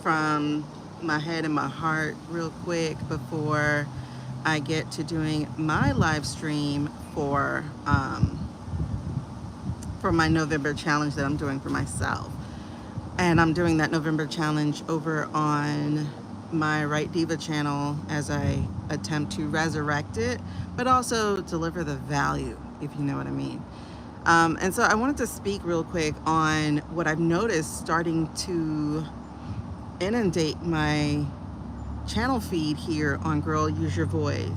from my head and my heart real quick before I get to doing my live stream for my November challenge that I'm doing for myself. And I'm doing that November challenge over on my Right Diva channel as I attempt to resurrect it, but also deliver the value, if you know what I mean. And so I wanted to speak real quick on what I've noticed starting to inundate my channel feed here on Girl Use Your Voice.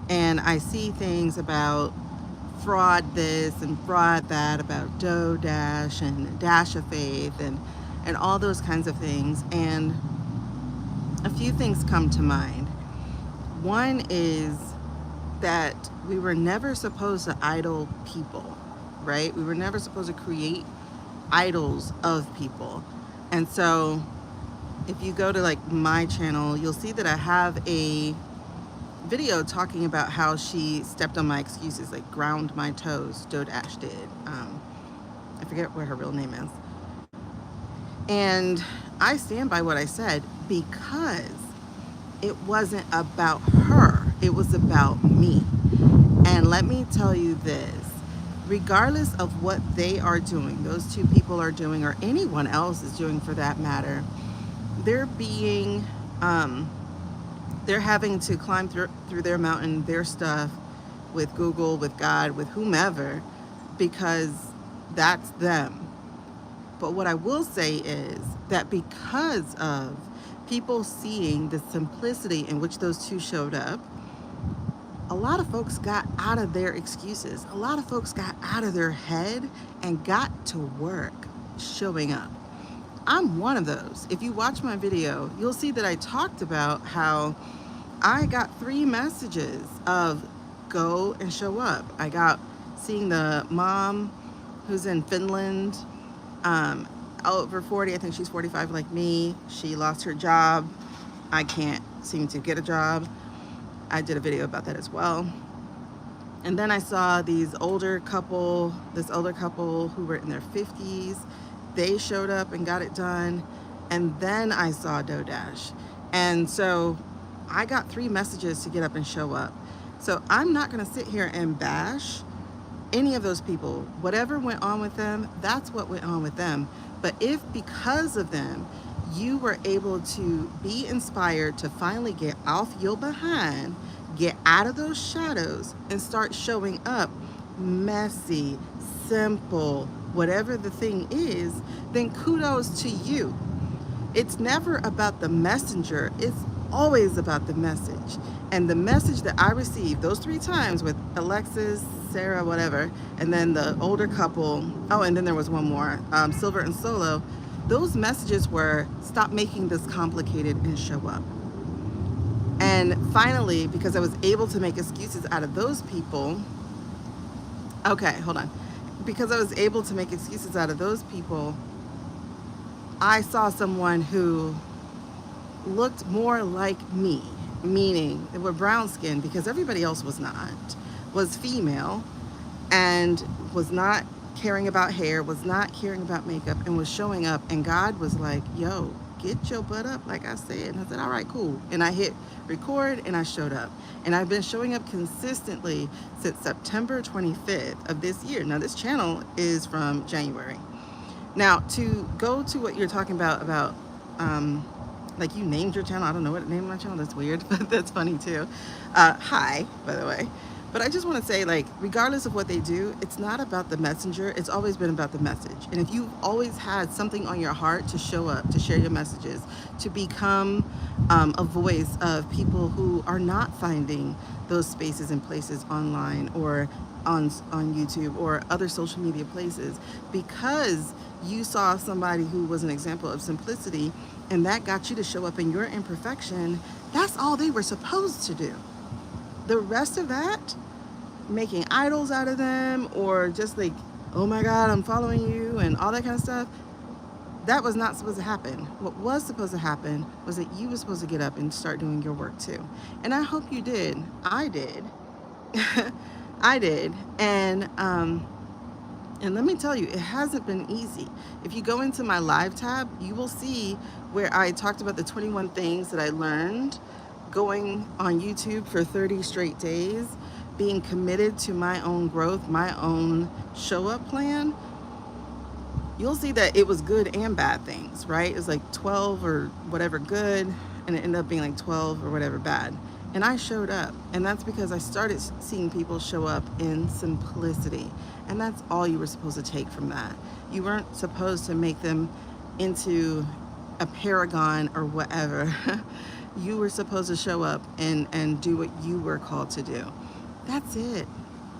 And I see things about fraud this and fraud that, about Dash and Dash of Faith and all those kinds of things. And a few things come to mind. One is that we were never supposed to idol people, right? We were never supposed to create idols of people. And so if you go to like my channel, you'll see that I have a video talking about how she stepped on my excuses, like ground my toes. Dash did. I forget what her real name is. And I stand by what I said because it wasn't about her. It was about me. And let me tell you this, regardless of what they are doing, those two people are doing, or anyone else is doing for that matter, they're being, they're having to climb through their mountain, their stuff with Google, with God, with whomever, because that's them. But what I will say is that because of people seeing the simplicity in which those two showed up, a lot of folks got out of their excuses. A lot of folks got out of their head and got to work showing up. I'm one of those. If you watch my video, you'll see that I talked about how I got 3 messages of go and show up. I got seeing the mom who's in Finland, over 40, I think she's 45 like me. She lost her job. I can't seem to get a job. I did a video about that as well. And then I saw this older couple who were in their 50s. They showed up and got it done. And then I saw Dash. And so I got 3 messages to get up and show up. So I'm not gonna sit here and bash any of those people. Whatever went on with them, that's what went on with them. But if because of them, you were able to be inspired to finally get off your behind, get out of those shadows and start showing up messy, simple, whatever the thing is, then kudos to you. It's never about the messenger, it's always about the message. And the message that I received those 3 times with Alexis, Sarah, whatever, and then the older couple, oh, and then there was one more, Silver and Solo, those messages were stop making this complicated and show up. And finally, because I was able to make excuses out of those people, okay, hold on. Because I was able to make excuses out of those people, I saw someone who looked more like me, meaning they were brown skinned because everybody else was not, was female, and was not caring about hair, was not caring about makeup, and was showing up. And God was like, yo, get your butt up, like I said. And I said, all right, cool. And I hit record and I showed up. And I've been showing up consistently since September 25th of this year. Now this channel is from January. Now to go to what you're talking about like you named your channel. I don't know what to name my channel. That's weird, but that's funny too. Hi, by the way. But I just want to say, like, regardless of what they do, it's not about the messenger. It's always been about the message. And if you've always had something on your heart to show up, to share your messages, to become a voice of people who are not finding those spaces and places online or on YouTube or other social media places, because you saw somebody who was an example of simplicity and that got you to show up in your imperfection, that's all they were supposed to do. The rest of that, making idols out of them, or just like, oh my God, I'm following you and all that kind of stuff, that was not supposed to happen. What was supposed to happen was that you were supposed to get up and start doing your work too. And I hope you did. I did. I did. And And let me tell you, it hasn't been easy. If you go into my live tab, you will see where I talked about the 21 things that I learned going on YouTube for 30 straight days, being committed to my own growth, my own show up plan. You'll see that it was good and bad things, right? It's like 12 or whatever good, and it ended up being like 12 or whatever bad. And I showed up, and that's because I started seeing people show up in simplicity. And that's all you were supposed to take from that. You weren't supposed to make them into a paragon or whatever. You were supposed to show up and do what you were called to do. That's it.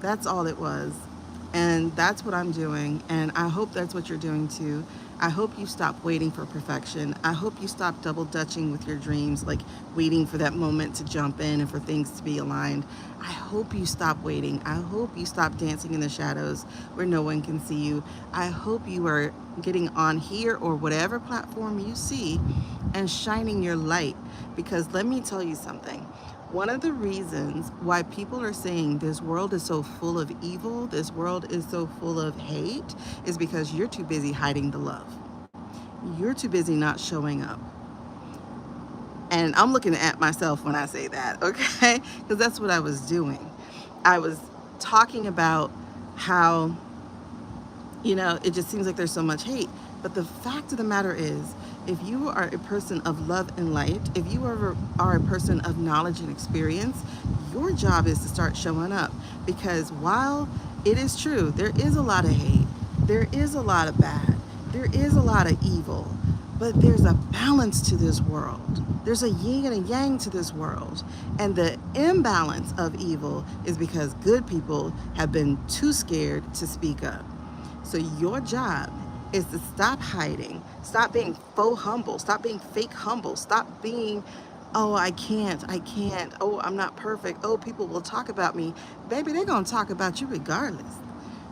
That's all it was. And that's what I'm doing. And I hope that's what you're doing too. I hope you stop waiting for perfection. I hope you stop double dutching with your dreams, like waiting for that moment to jump in and for things to be aligned. I hope you stop waiting. I hope you stop dancing in the shadows where no one can see you. I hope you are getting on here or whatever platform you see and shining your light. Because let me tell you something. One of the reasons why people are saying this world is so full of evil, this world is so full of hate, is because you're too busy hiding the love. You're too busy not showing up. And I'm looking at myself when I say that, okay? Because that's what I was doing. I was talking about how, it just seems like there's so much hate. But the fact of the matter is, if you are a person of love and light, if you are a person of knowledge and experience, your job is to start showing up. Because while it is true, there is a lot of hate, there is a lot of bad, there is a lot of evil, but there's a balance to this world. There's a yin and a yang to this world. And the imbalance of evil is because good people have been too scared to speak up. So your job is to stop hiding, stop being faux humble, stop being fake humble, stop being, oh, I can't, oh, I'm not perfect, oh, people will talk about me. Baby, they're gonna talk about you regardless.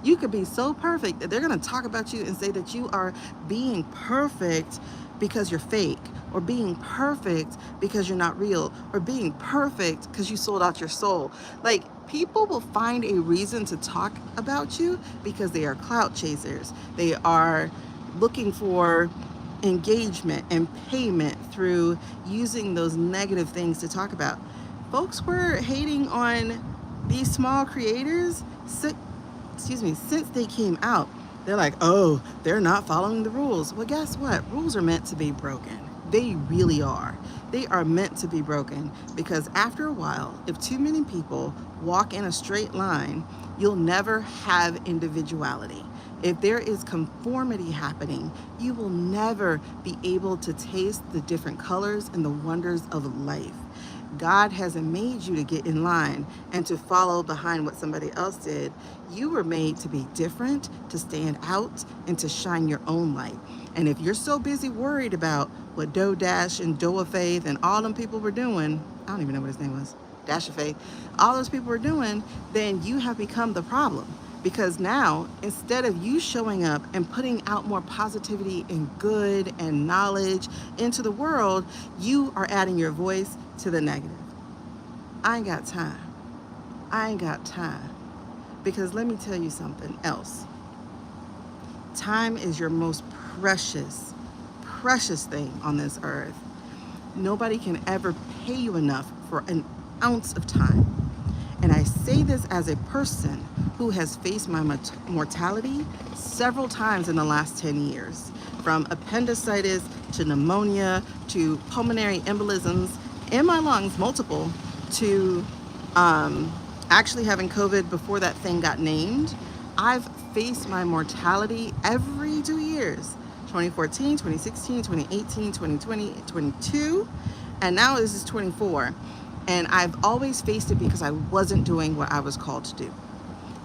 You could be so perfect that they're gonna talk about you and say that you are being perfect because you're fake, or being perfect because you're not real, or being perfect because you sold out your soul. Like, people will find a reason to talk about you because they are clout chasers. They are looking for engagement and payment through using those negative things to talk about. Folks were hating on these small creators, since they came out. They're like, oh, they're not following the rules. Well, guess what? Rules are meant to be broken. They really are. They are meant to be broken, because after a while, if too many people walk in a straight line, you'll never have individuality. If there is conformity happening, you will never be able to taste the different colors and the wonders of life. God hasn't made you to get in line and to follow behind what somebody else did. You were made to be different, to stand out, and to shine your own light. And if you're so busy worried about what Doe Dash and Doa Faith and all them people were doing, I don't even know what his name was, Dash of Faith, all those people were doing, then you have become the problem. Because now, instead of you showing up and putting out more positivity and good and knowledge into the world, you are adding your voice to the negative. I ain't got time. I ain't got time. Because let me tell you something else. Time is your most precious, precious thing on this earth. Nobody can ever pay you enough for an ounce of time. And I say this as a person who has faced my mortality several times in the last 10 years, from appendicitis to pneumonia to pulmonary embolisms in my lungs, multiple, to actually having COVID before that thing got named. I've faced my mortality every 2 years, 2014, 2016, 2018, 2020, 22, and now this is 24. And I've always faced it because I wasn't doing what I was called to do.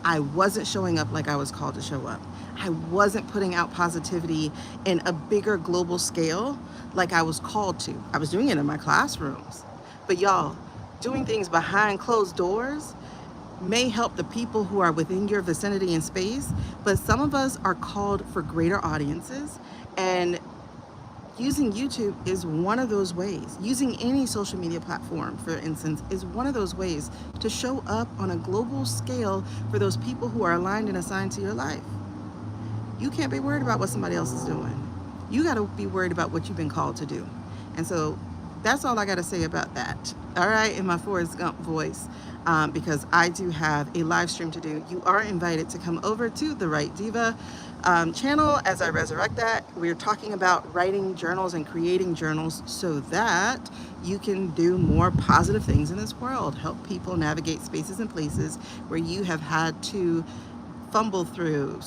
I wasn't showing up like I was called to show up. I wasn't putting out positivity in a bigger global scale like I was called to. I was doing it in my classrooms. But y'all, doing things behind closed doors may help the people who are within your vicinity and space, but some of us are called for greater audiences, and using YouTube is one of those ways. Using any social media platform, for instance, is one of those ways to show up on a global scale for those people who are aligned and assigned to your life. You can't be worried about what somebody else is doing. You got to be worried about what you've been called to do. And so that's all I got to say about that. All right, in my Forrest Gump voice, because I do have a live stream to do. You are invited to come over to the Right Diva channel as I resurrect that. We're talking about writing journals and creating journals so that you can do more positive things in this world, help people navigate spaces and places where you have had to fumble through,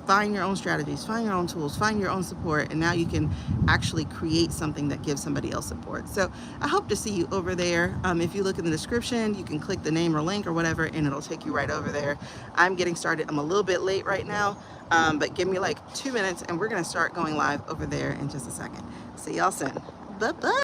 find your own strategies, find your own tools, find your own support, and now you can actually create something that gives somebody else support. So I hope to see you over there. If you look in the description, you can click the name or link or whatever, and it'll take you right over there. I'm getting started. I'm a little bit late right now, but give me like 2 minutes, and we're gonna start going live over there in just a second. See y'all soon. Bye-bye.